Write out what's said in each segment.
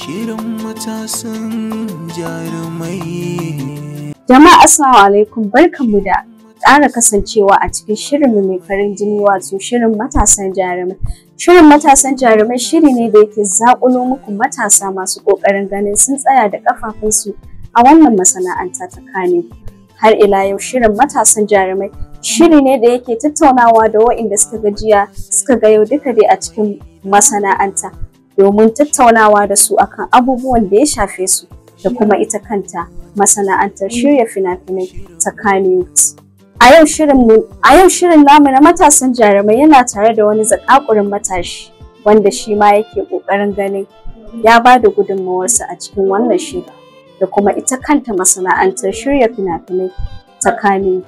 Shirin matasan jarumai. Jama'a assalamu alaikum, barkanmu da ƙara kasancewa a cikin shirinmu mai farin jini wato shirin matasan jarumai. Shirin matasan jarumai shiri ne da yake zaƙulo muku matasa masu ƙoƙarin ganin sun tsaya da ƙafafunsu a wannan masana'anta ta Kano. Har ila yau shirin matasan jarumai shiri ne da yake tattaunawa da waɗanda suka gajiya suka ga yau duka dai a cikin masana'anta domin tattaunawa da su akan abubuwan da ya shafe su da kuma ita kanta masana'antar shirya fina-finai ta Kano. A yau shirin namu na matasan jarumai yana tare da wani zakakurin matashi wanda shi ma yake ƙoƙarin ganin ya ba da gudunmawarsa a cikin wannan shiri da kuma ita kanta masana'antar shirya fina-finai ta Kano.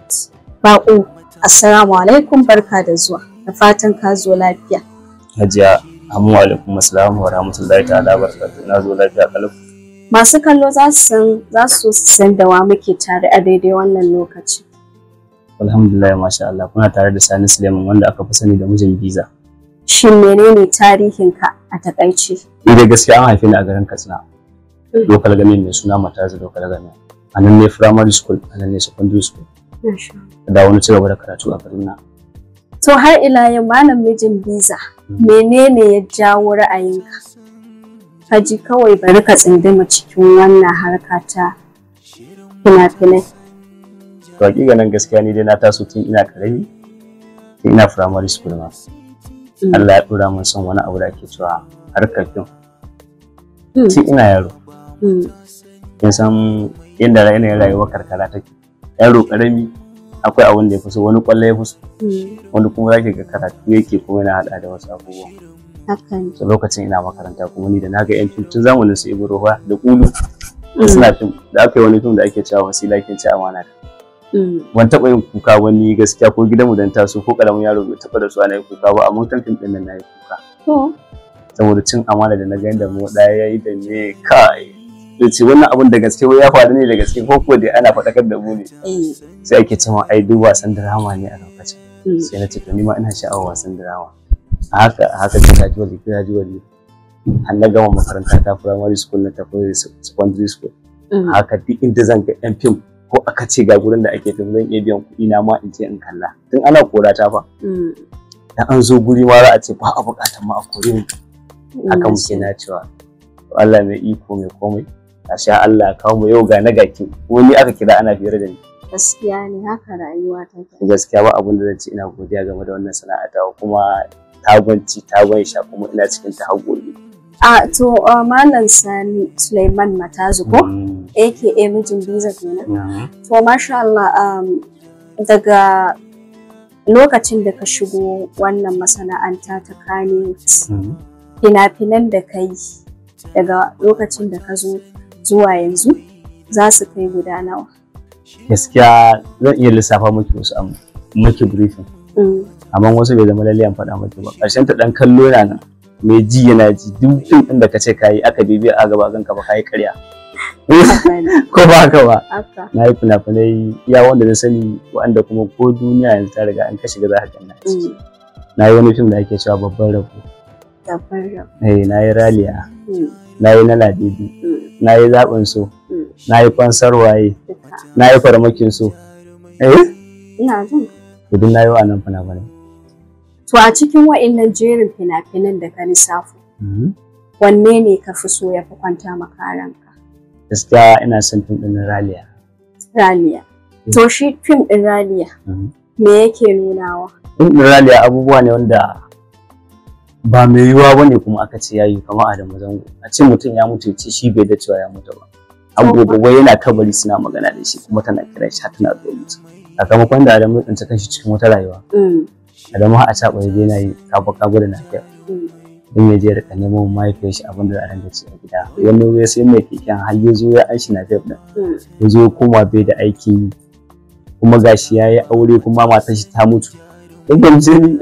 Baƙo, assalamu alaikum, barka da zuwa, da fatan ka zo lafiya. Hajiya, amma alaikum assalamu wa rahmatullahi ta'ala barakatuh. Na zo lafiya kalau. Masu kallo za su san da wa muke tare a daidai wannan lokaci. Alhamdulillah, masha Allah, kuna tare da Sani Suleiman wanda aka fi sani da mijin Biza. Shin menene tarihinka a takaice? Ni dai gaskiya an haife ni a garin Katsina. Local government mai suna Matazu local government. A nan ne primary school, a nan ne secondary school. Da wani cigaba da karatu a Kaduna. To har ila yau malam mijin Biza, menene ya jawo ra'ayinka? Ka ji kawai bari ka tsindima cikin wannan harka ta fina-finai. To hakika nan gaskiya ni dai na taso tun ina karami, tun ina primary school ma. Allah ya dora min son wani abu da ake cewa harkar fim. Tun ina yaro. Kin san yadda yanayin rayuwar karkara take. Yaro karami akwai abin da ya fi so, wani kwallo ya fi so, wani kuma zaki ga karatu yake kuma yana hada da wasu abubuwa. So lokacin ina makaranta kuma ni da na ga yan fim tun zamanin su Ibro da Kulu suna fim da aka yi wani fim da ake cewa Wasila kin ci amana. Ban taɓa yin kuka wani gaskiya ko gidanmu dan taso ko karamin yaro bai taɓa da su ana yi kuka ba, amma kan fim ɗin nan na yi kuka. Saboda cin amana da na ga yadda mu ɗaya ya yi da me kai. Ce wannan abun da gaske ya faru ne da gaske ko kuwa dai ana faɗakar da mu ne. Sai ake cewa ai duk wasan drama ne a lokacin. Sai na ce to ni ma ina sha'awar wasan drama. Haka gradually har na gama makaranta ta primary school na tafi secondary school. Haka duk inda zan ga yan fim ko aka ce ga gurin da ake fim zan iya biyan kuɗi na ma in je in kalla. Tun ana kora ta fa. Dan an zo guri ma za a ce ba a buƙatar ma a kore mu. Haka muke na cewa Allah mai iko mai komai. Asha Allah kawo mu yau ga na gaki wani aka kira ana fira da ni. Gaskiya ne haka rayuwa take. Gaskiya ba abin da zan ce ina godiya game da wannan sana'a ta kuma ta sha kuma ina cikin ta haƙuri. To Malam Sani Suleiman Matazu ko aka mijin Biza kenan. To masha Allah daga lokacin da ka shigo wannan masana'anta ta Kano fina-finan da ka yi daga lokacin da ka zo zuwa yanzu za su kai guda nawa? Gaskiya zan iya lissafa miki wasu miki briefing. Amma wasu bai zama lalle an faɗa miki ba. Ƙarshen ta ɗan kallo yana nan. Mai ji yana ji duk fim ɗin da ka ce kayi aka bibiya a gaba ganka ba kayi ƙarya. Ko ba haka ba? Na yi fina-finai iya wanda na sani wanda kuma ko duniya yanzu ta riga an ka shiga za ka ganna ciki. Na yi wani fim da ake cewa babban rabo. Na yi Raliya. Na yi na Ladidi. Na yi zaɓin so, na yi fansar waye, na yi farmakin so. Ina jin. Duk na yi wa nan fina-finai. To a cikin wa'innan jerin fina-finan da ka lissafo, wanne ne ka fi so ya fi kwanta maka ranka? Gaskiya ina son fim ɗin Raliya. Raliya. To shi fim ɗin Raliya, me yake nunawa? Fim ɗin Raliya abubuwa ne wanda ba mai yiwuwa bane kuma aka ce yayi kamar Adamu Zango. A ce mutum ya mutu ce shi bai da cewa ya mutu ba. Abubuwa wai yana kabari suna magana da shi kuma tana kira shi tana zo musu. Sakamakon da Adamu tsinta kanshi cikin wata rayuwa. Adamu har a caɓa yaje yana yi kabu da lafiya. Don ya je ya rika neman mahaifiyar shi abin da za a dinga ci a gida. Wani ya sai mai keken har ya zo ya anshi na fef din. Ya zo koma bai da aikin kuma gashi ya yi aure kuma matar shi ta mutu. Kun gamce ni?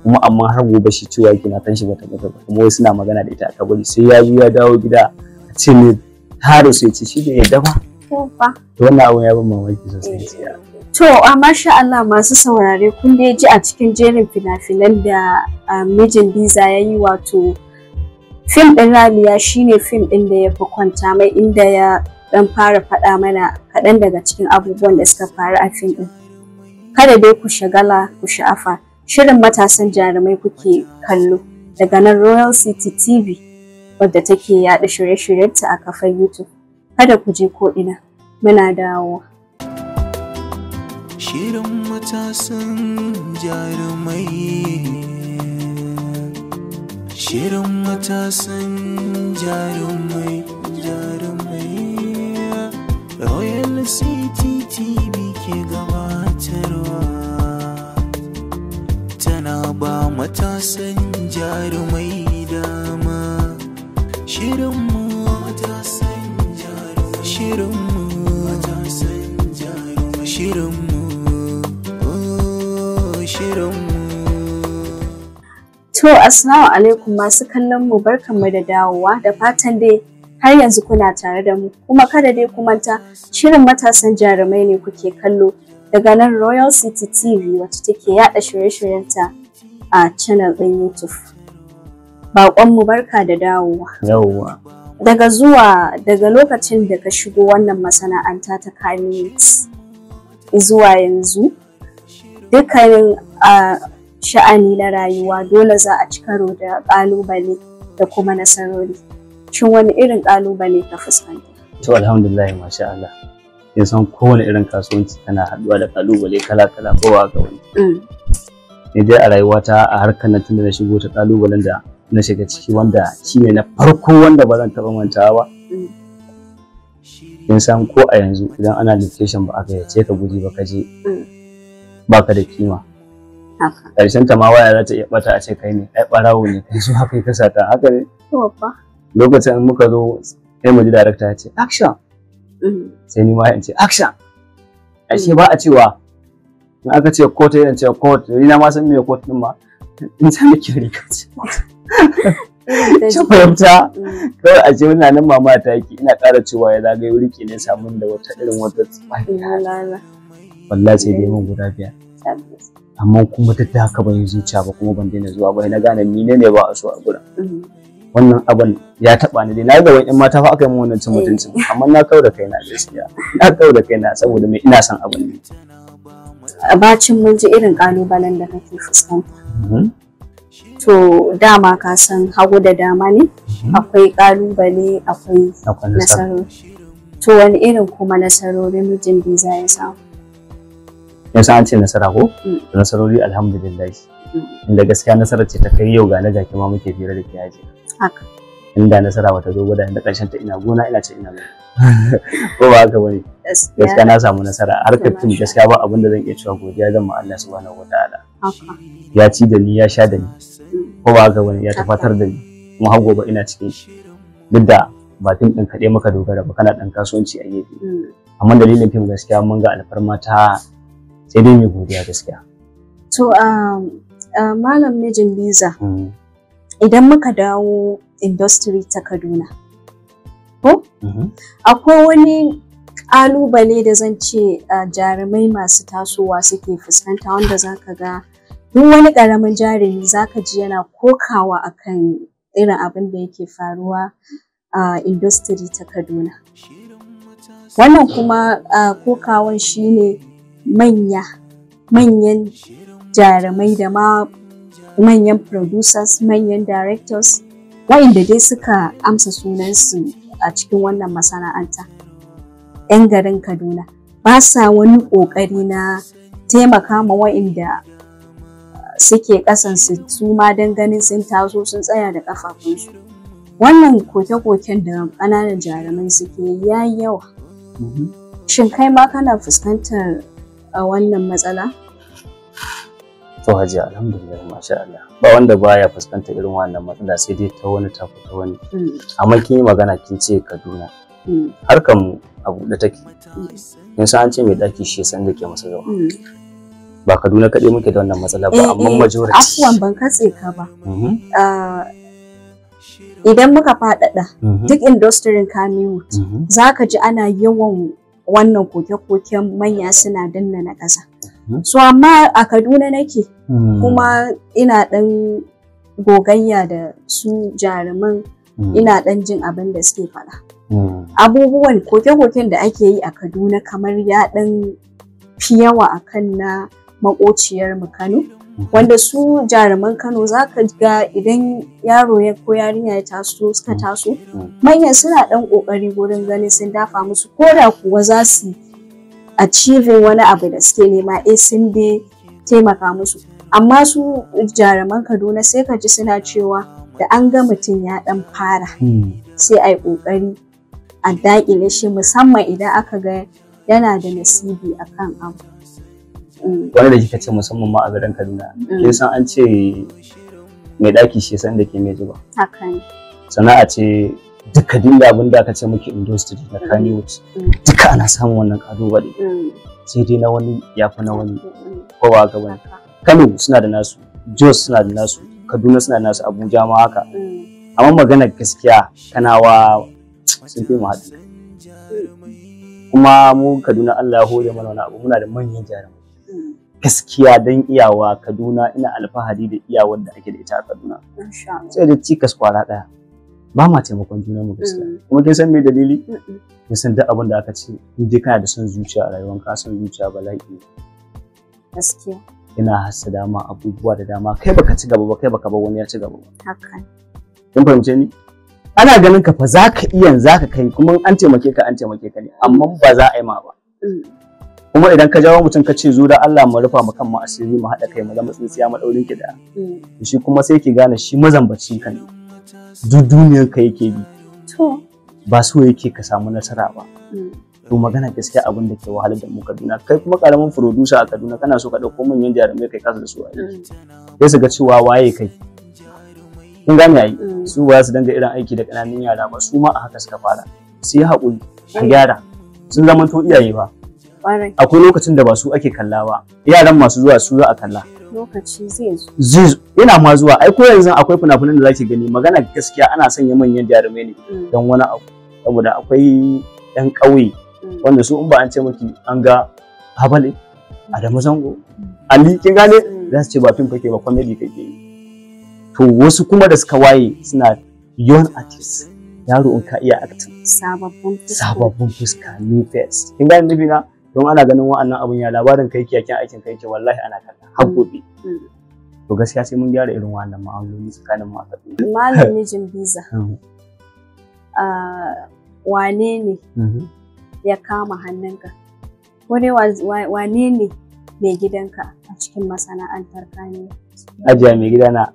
Kuma amma har gobe shi cewa yake na tanshi bata mutu ba kuma wai suna magana da ita a kabari sai ya zo ya dawo gida a ce ne har sai ce shi bai yadda ba. To wannan abun ya ban mamaki sosai. To masha Allah masu saurare kun dai ji a cikin jerin fina-finan da mijin Biza ya yi wato Fim ɗin Raliya shine fim ɗin da ya fi kwanta mai, inda ya ɗan fara faɗa mana kaɗan daga cikin abubuwan da suka faru a fim ɗin. Kada dai ku shagala ku sha'afa, shirin matasan jarumai kuke kallo daga nan Royal City TV wadda take yaɗa shirye-shiryenta a kafar YouTube. Kada ku je ko ina, muna dawowa. Shirin matasan jarumai. Shirin matasan jarumai. Royal City TV ke gabatarwa. Tana ba matasan jarumai dama. Shirin matasan jarumai. Shirin matasan jarumai. Shirin To, assalamu alaikum masu kallon mu, barkanmu da dawowa, da fatan dai har yanzu kuna tare da mu, kuma kada dai ku manta shirin matasan jarumai ne kuke kallo daga nan Royal City TV wacce take yada shirye-shiryenta a channel ɗin YouTube. Baƙonmu barka da dawowa. Yawwa. Daga lokacin da ka shigo wannan masana'anta ta Kannywood zuwa yanzu, dukkanin sha'ani na rayuwa dole za a ci karo da ƙalubale da kuma nasarori. Shin wani irin ƙalubale ka fuskanta? To alhamdulillah, masha Allah. Kin san kowane irin kasuwanci tana haɗuwa da ƙalubale kala-kala ko ba ga wani. Ni dai a rayuwata a harkar nan tunda na shigo ta ƙalubalen da na shiga ciki, wanda shine na farko wanda ba zan taɓa mantawa ba. Kin san ko a yanzu idan ana location ba aka yace ka guji ba ka je, baka da kima. Ƙarshen ta ma waya za ta iya bata a ce kai ne, ai ɓarawo ne kai, so haka ka sata haka ne. Lokacin muka zo sai mu ji director ya ce action, sai ni ma in ce action. Ashe ba a cewa in aka ce court yana cewa court, ni na ma san me court din ma, in san me ke riga ce. Shi fahimta kawai a ce wannan nan mama ta yake, ina ƙara cewa ya zagaye wuri ke ne samun da wata irin wata tsaya. Wallahi sai dai mun guda biyar. Amma kuma duk da haka ban yi zuciya ba, kuma ban daina zuwa ba, na gane ni ne ba a so a gurin. Wannan abin ya taba ni dai, na ga wani mata fa aka yi min wannan cin mutuncin, amma na kawo da kaina gaskiya, na kawo da kaina saboda me ina son abin ne. Bacin mun ji irin kalubalen da kake fuskanta. To dama ka san hagu da dama ne, akwai kalubale akwai nasarori. To wani irin kuma nasarori mijin Biza ya samu? Yasa an ce nasara ko? Nasarori alhamdulillah. Inda gaskiya nasara ce ta kai yau ga na gaki ma muke fira da ke yaji. Haka. Inda nasara wata zo gwada, inda ƙarshen ta ina gona ina ce ina gona. Ko ba haka bane? Gaskiya na samu nasara a harkar fim, gaskiya ba abin da zan iya cewa godiya zan ma Allah subhanahu wataala. Ya ci da ni, ya sha da ni. Ko ba haka bane? Ya tafatar da ni. Kuma har gobe ina cikin shi. Duk da ba fim ɗin kaɗai maka dogara ba, kana ɗan kasuwanci a gefe. Amma dalilin fim gaskiya mun ga alfarma ta, sai dai mai godiya gaskiya. To Malam mijin Biza, idan muka dawo industry ta Kaduna, ko? Akwai wani ƙalubale da zan ce jarumai masu tasowa suke fuskanta, wanda zaka ga duk wani ƙaramin jarumi zaka ji yana kokawa akan irin abin da yake faruwa a industry ta Kaduna. Wannan kuma kokawan shine manyan jarumai da ma manyan producers, manyan directors, wa'inda dai suka amsa sunansu a cikin wannan masana'anta, 'yan garin Kaduna, ba sa wani ƙoƙari na taimaka ma wa'inda suke ƙasansu su ma don ganin sun taso sun tsaya da ƙafafunsu. Wannan koke-koken da ƙananan jarumai suke yayi yawa. Shin kai ma kana fuskantar wannan matsala? To Hajiya, alhamdulillah, masha Allah. Ba wanda baya fuskantar irin wannan matsala, sai dai ta wani tafi ta wani. Amma kin yi magana kin ce Kaduna. Harkar mu a buɗe take. Kin san an ce mai daki shi san da ke masa yawa. Ba Kaduna kaɗai muke da wannan matsala ba, amma majority. Afwan ban katse ka ba. Idan muka faɗaɗa duk industry Kannywood, za ka ji ana yawan wannan koke-koken manya suna danna na ƙasa. So amma a Kaduna nake, kuma ina ɗan gogayya da su jaruman ina ɗan jin abin da suke faɗa. Abubuwan koke-koken da ake yi a Kaduna kamar ya ɗan fi yawa akan na maƙociyar mu Kano. Wanda su jaruman Kano za ka ga idan yaro ya ko yarinya ya taso suka taso manyan suna ɗan ƙoƙari wurin ganin sun dafa musu ko da kuwa za su achieving wani abu da suke nema sun dai taimaka musu. Amma su jaruman Kaduna sai ka ji suna cewa da an ga mutum ya ɗan fara sai a yi ƙoƙari a daƙile shi musamman idan aka ga yana da nasibi akan abu. Wani da kika ce musamman ma a garin Kaduna kin san an ce mai ɗaki shi san da ke mai zuba. Haka ne. Sana'a ce duka dinga abin da aka ce muke industry na Kannywood duka ana samun wannan ƙalubale sai dai na wani ya fi na wani ko ba ga wani. Kano suna da nasu, Jos suna da nasu, Kaduna suna da nasu, Abuja ma haka. Amma maganar gaskiya Kanawa sun fi mu haɗu. Kuma mu Kaduna Allah ya hore mana wani abu muna da manyan jarumai. Gaskiya dan iyawa Kaduna ina alfahari da iyawar da ake da ita a Kaduna. Sai da cikas kwara ɗaya. Ba ma taimakon junanmu gaskiya. Kuma kin san me dalili? Kin san duk abin da aka ce in je kana da son zuciya a rayuwanka, son zuciya bala'i. Gaskiya. Ina hassada ma abubuwa da dama kai baka ci gaba ba kai baka bar wani ya ci gaba ba. Haka. Kin fahimce ni? Ana ganin ka fa zaka iya zaka kai kuma an taimake ka ne amma ba za a yi ma ba. Kuma idan ka jawo mutum ka ce zo da Allah mu rufa mu kan mu asiri mu haɗa kai mu zama tsintsiya madaurin ki da shi kuma sai ki gane shi mazambaci ka ne duk duniyar ka yake bi to ba so yake ka samu nasara ba to magana gaskiya abin da ke wahalar da mu Kaduna kai kuma karamin producer a Kaduna kana so ka dauko manyan jarumai kai kasa da su a aiki sai su ga cewa waye kai kun gane ai su ba su danga irin aiki da kananan yara ba su ma a haka suka fara sai haƙuri a gyara sun zama to iyaye ba akwai lokacin da ba su ake kalla ba yaran masu zuwa su za a kalla lokaci zai zo yana ma zuwa ai ko yanzu akwai fina-finan da zaki gani magana gaskiya ana sanya manyan jarumai ne don wani abu saboda akwai yan ƙauye wanda su in ba an ce miki an ga Habale Adamu Zango Ali kin gane za su ce ba fim kake ba comedy kake yi to wasu kuma da suka waye suna young artists yaro in ka iya acting sababbin fuska new face kin gane nufi na don ana ganin wa'annan abun ya labarin kai kiyakin aikin kai ke wallahi ana kalla har gobe to gaskiya sai mun gyara irin wa'annan ma'amaloli tsakanin mu a Kaduna. Malam mijin biza wane ne ya kama hannunka wane ne mai gidanka a cikin masana'antar Kano? Ajiya mai gidana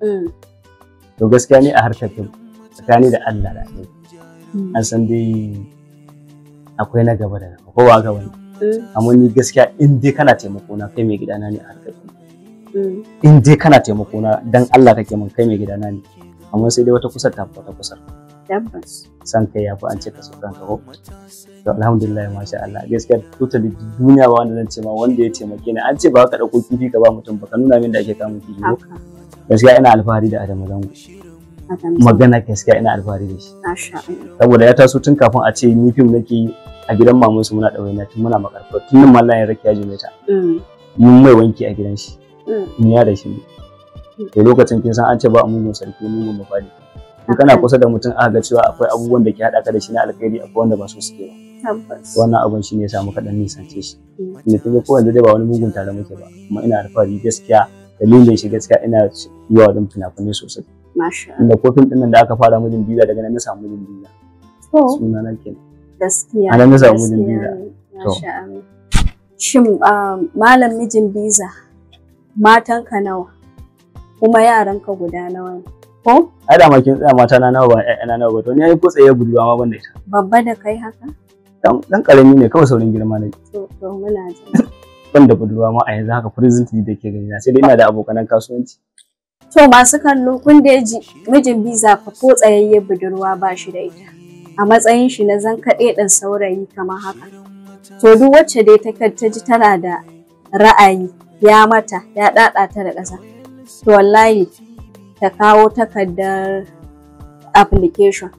to gaskiya ne a harkar fim tsakani da Allah da an san dai akwai na gaba da ko ba gaba ne amma ni gaskiya in dai kana taimako na kai mai gidana ne a harkar in dai kana taimako na dan Allah kake mun kai mai gidana ne amma sai dai wata kusa ta wata kusa tabbas san kai yafi an ce ka so kanka ko to alhamdulillah masha Allah gaskiya totally duniya ba wanda zan ce ma wanda ya taimake ni an ce ba ka dauko kifi ka ba mutum ba ka nuna min da ake kamun kifi ko gaskiya ina alfahari da Adamu Zango magana gaskiya ina alfahari da shi saboda ya taso tun kafin a ce ni fim nake yi a gidan mamansu muna ɗawainiya tun muna makarfa tun nan mallan ya rakiya jimeta mun mai wanki a gidan shi ni ya da shi to lokacin kin san an ce ba mugun sarki mugun mafadi in kana kusa da mutum aka ga cewa akwai abubuwan da ke haɗa ka da shi na alkhairi akwai wanda ba so suke ba wannan abun shine ya samu kaɗan nisance shi ne tun ko wanda dai ba wani mugun tare muke ba kuma ina alfahari gaskiya dalilin shi gaskiya ina yawa don fina-finai sosai inda kofin ɗin nan da aka fara mijin biza daga nan na samu mijin biza suna na kenan gaskiya ana na samu mijin biza shin malam mijin biza matanka nawa kuma yaranka guda nawa ne ko ai da makin tsaya mata na nawa ba ƴaƴana nawa ba to ni ai ko tsaye budurwa ma banda ita babba da kai haka dan karami ne kawai saurin girma ne to muna jin banda budurwa ma a yanzu haka presently da ke gani na sai dai ina da abokan kasuwanci to masu kallo kun da ji mijin biza fa ko tsayayye budurwa ba shi da ita a matsayin shi na zankaɗe ɗan saurayi kamar haka. To duk wacce dai ta ji tana da ra'ayi ya mata ya ɗaɗa ta da ƙasa. To wallahi ta kawo takardar application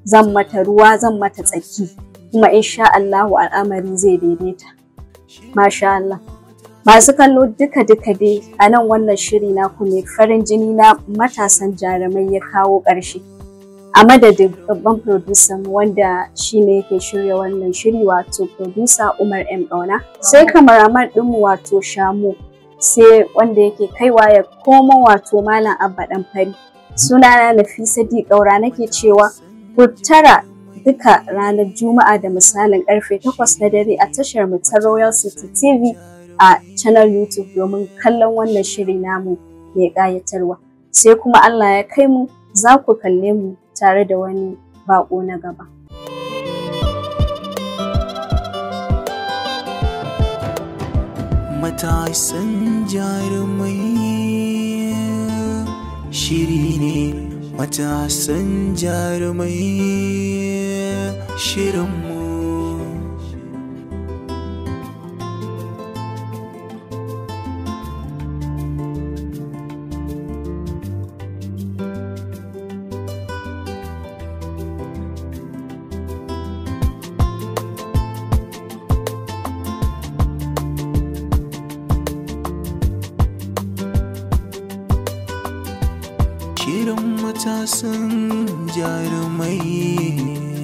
zan mata ruwa zan mata tsaki kuma insha Allahu al'amari zai daidaita. Masha Allah. Masu kallo duka dai a nan wannan shiri na ku mai farin jini na matasan jarumai ya kawo ƙarshe. a madadin babban producer wanda shine yake shirya wannan shiri wato producer Umar M Dauna, sai cameraman ɗinmu wato Shamu, sai wanda yake kaiwa ya komo wato Malam Abba Dan Fari. Sunana Nafisa D Kaura nake cewa ku tara duka ranar Juma'a da misalin karfe 8 na dare a tashar mu ta Royal City TV a channel YouTube domin kallon wannan shiri namu mai ƙayatarwa. Sai kuma Allah ya kai mu za ku kalle mu tare da wani baƙo na gaba. Matasan jarumai shiri ne, matasan jarumai shirinmu. Shirin matasan jarumai.